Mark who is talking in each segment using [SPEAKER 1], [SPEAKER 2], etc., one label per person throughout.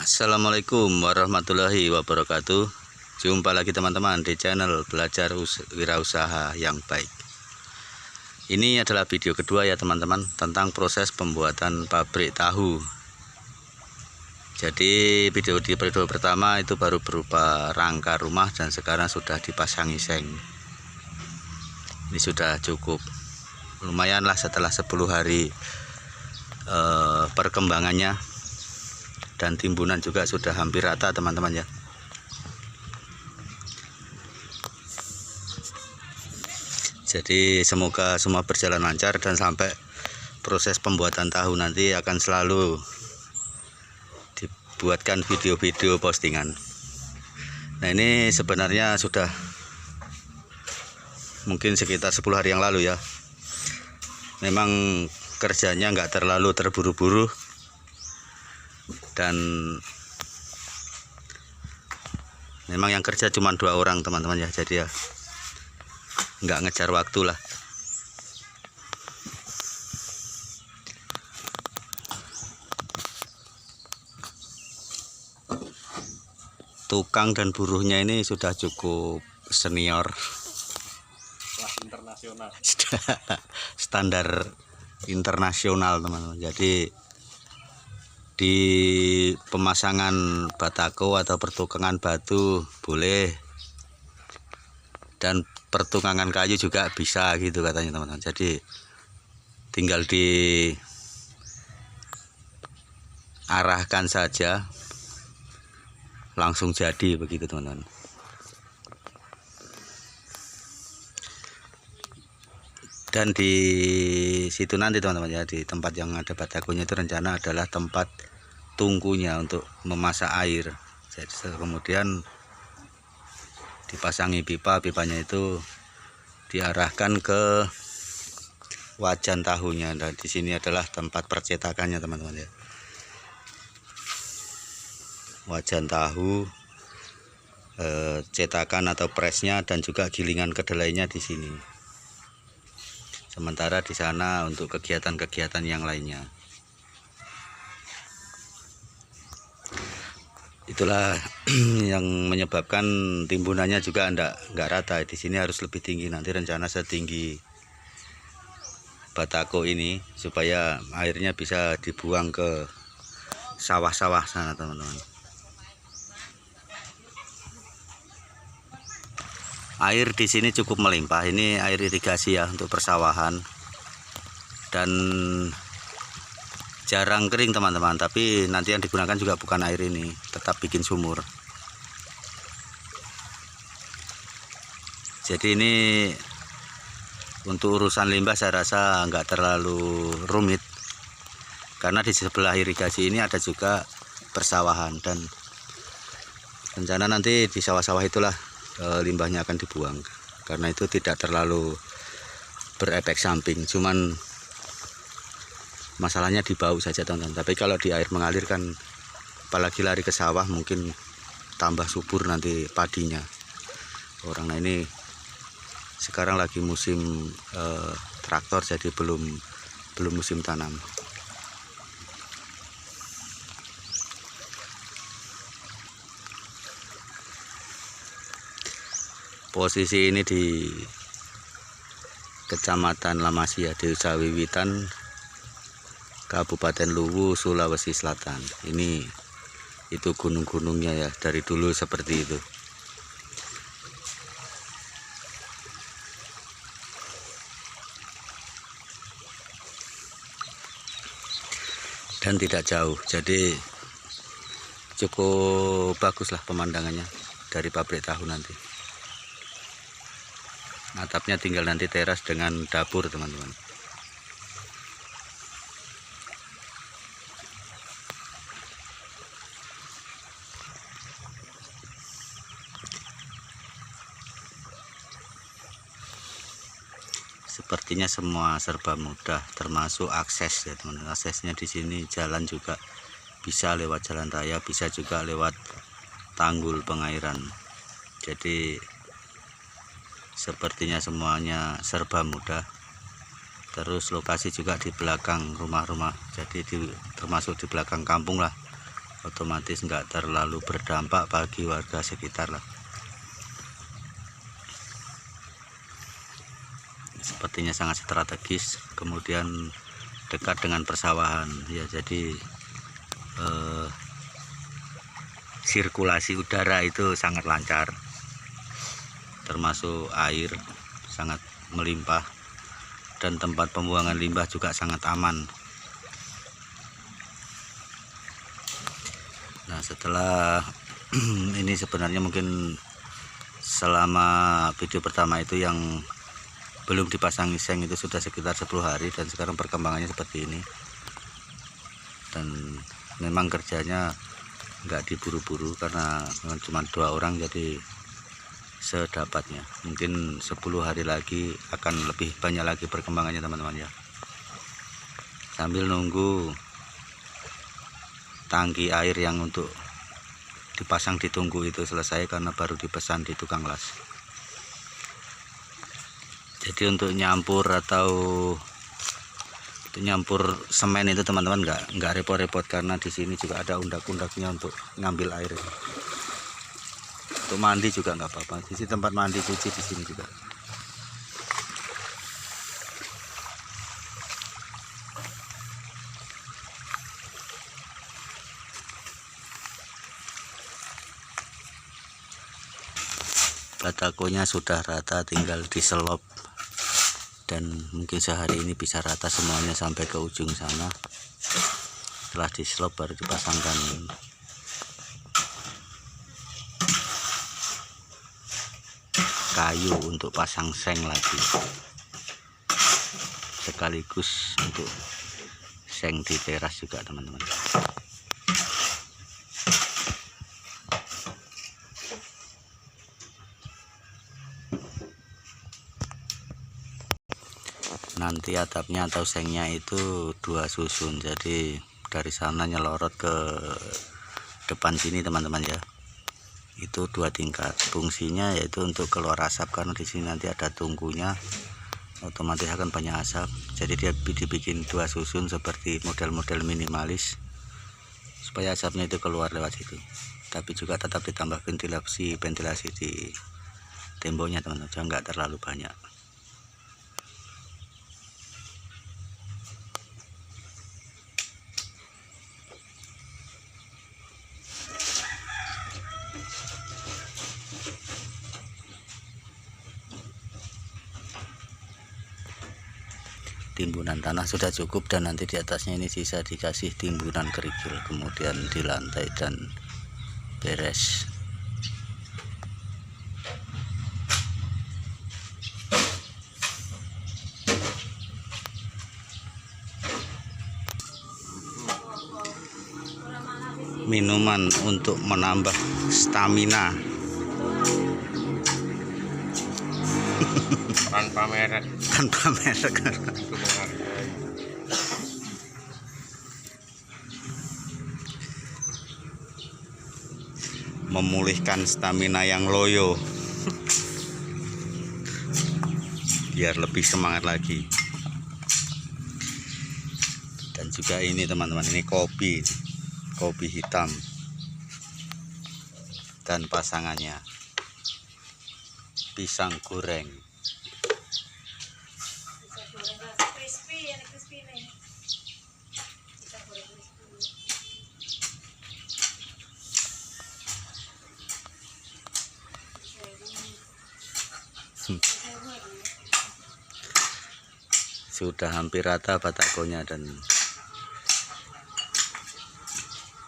[SPEAKER 1] Assalamualaikum warahmatullahi wabarakatuh. Jumpa lagi teman-teman di channel Belajar Wirausaha yang Baik. Ini adalah video kedua ya teman-teman, tentang proses pembuatan pabrik tahu. Jadi video pertama itu baru berupa rangka rumah, dan sekarang sudah dipasangi seng. Ini sudah cukup lumayan lah setelah 10 hari perkembangannya, dan timbunan juga sudah hampir rata teman-teman ya. Jadi semoga semua berjalan lancar, dan sampai proses pembuatan tahu nanti akan selalu dibuatkan video-video postingan. Nah, ini sebenarnya sudah mungkin sekitar 10 hari yang lalu ya. Memang kerjanya nggak terlalu terburu-buru, dan memang yang kerja cuma 2 orang teman-teman ya, jadi ya nggak ngejar waktu lah. Tukang dan buruhnya ini sudah cukup senior,
[SPEAKER 2] kelas internasional,
[SPEAKER 1] standar internasional teman-teman. Jadi di pemasangan batako atau pertukangan batu boleh, dan pertukangan kayu juga bisa gitu katanya teman-teman. Jadi tinggal diarahkan saja, langsung jadi begitu teman-teman. Dan di situ nanti teman-teman ya, di tempat yang ada batakonya itu rencana adalah tempat tungkunya untuk memasak air. Jadi kemudian dipasangi pipa, pipanya itu diarahkan ke wajan tahunya. Dan di sini adalah tempat percetakannya teman-teman ya. Wajan tahu, cetakan atau presnya, dan juga gilingan kedelainya di sini. Sementara di sana untuk kegiatan-kegiatan yang lainnya. Itulah yang menyebabkan timbunannya juga enggak rata. Di sini harus lebih tinggi, nanti rencana setinggi batako ini, supaya airnya bisa dibuang ke sawah-sawah sana teman-teman. Air di sini cukup melimpah. Ini air irigasi ya untuk persawahan, dan jarang kering teman-teman. Tapi nanti yang digunakan juga bukan air ini, tetap bikin sumur. Jadi ini untuk urusan limbah saya rasa nggak terlalu rumit, karena di sebelah irigasi ini ada juga persawahan, dan rencana nanti di sawah-sawah itulah limbahnya akan dibuang, karena itu tidak terlalu berefek samping. Cuman masalahnya di bau saja teman-teman. Tapi kalau di air mengalir kan, apalagi lari ke sawah, mungkin tambah subur nanti padinya orang. Nah, ini sekarang lagi musim traktor, jadi belum musim tanam. Posisi ini di Kecamatan Lamasia, Desa Wiwitan, Kabupaten Luwu, Sulawesi Selatan. Ini itu gunung-gunungnya ya, dari dulu seperti itu. Dan tidak jauh, jadi cukup baguslah pemandangannya dari pabrik tahu nanti. Atapnya tinggal nanti teras dengan dapur teman-teman. Sepertinya semua serba mudah, termasuk akses ya teman-teman. Aksesnya di sini jalan juga bisa lewat jalan raya, bisa juga lewat tanggul pengairan. Jadi sepertinya semuanya serba mudah. Terus lokasi juga di belakang rumah-rumah, jadi termasuk di belakang kampung lah, otomatis nggak terlalu berdampak bagi warga sekitar lah. Sepertinya sangat strategis, kemudian dekat dengan persawahan ya, jadi sirkulasi udara itu sangat lancar, termasuk air sangat melimpah, dan tempat pembuangan limbah juga sangat aman. Nah, setelah ini sebenarnya mungkin selama video pertama itu yang belum dipasangi seng itu sudah sekitar 10 hari, dan sekarang perkembangannya seperti ini. Dan memang kerjanya nggak diburu-buru karena cuma 2 orang, jadi sedapatnya. Mungkin 10 hari lagi akan lebih banyak lagi perkembangannya teman-teman ya. Sambil nunggu tangki air yang untuk dipasang di tungku itu selesai, karena baru dipesan di tukang las. Jadi untuk nyampur semen itu teman-teman nggak repot-repot, karena di sini juga ada undak-undaknya untuk ngambil air ini. Untuk mandi juga nggak apa-apa. Di sini tempat mandi cuci di sini juga. Batakonya sudah rata, tinggal diselop, dan mungkin sehari ini bisa rata semuanya sampai ke ujung sana. Setelah diselop baru dipasangkan kayu untuk pasang seng lagi, sekaligus untuk seng di teras juga teman-teman. Nanti atapnya atau sengnya itu 2 susun, jadi dari sana nyelorot ke depan sini teman-teman ya. Itu 2 tingkat. Fungsinya yaitu untuk keluar asap, karena di sini nanti ada tungkunya, otomatis akan banyak asap. Jadi dia dibikin 2 susun seperti model-model minimalis, supaya asapnya itu keluar lewat situ. Tapi juga tetap ditambah ventilasi di temboknya teman-teman, jangan nggak terlalu banyak. Timbunan tanah sudah cukup, dan nanti di atasnya ini sisa dikasih timbunan kerikil, kemudian di lantai dan beres. Minuman untuk menambah stamina
[SPEAKER 2] Tanpa merek.
[SPEAKER 1] Memulihkan stamina yang loyo biar lebih semangat lagi. Dan juga ini teman-teman, ini kopi hitam dan pasangannya pisang goreng. Sudah hampir rata batakonya, dan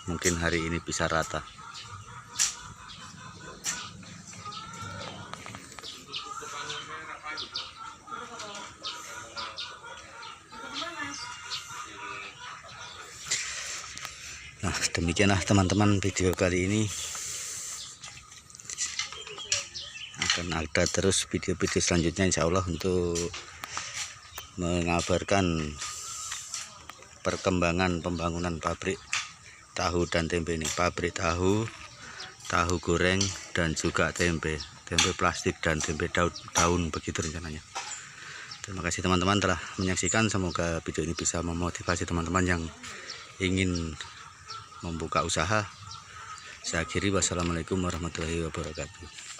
[SPEAKER 1] mungkin hari ini bisa rata. Nah, demikianlah teman-teman video kali ini. Akan ada terus video-video selanjutnya insya Allah untuk mengabarkan perkembangan pembangunan pabrik tahu dan tempe ini. Pabrik tahu goreng, dan juga tempe plastik dan tempe daun, begitu rencananya. Terima kasih teman-teman telah menyaksikan. Semoga video ini bisa memotivasi teman-teman yang ingin membuka usaha. Saya akhiri, wassalamualaikum warahmatullahi wabarakatuh.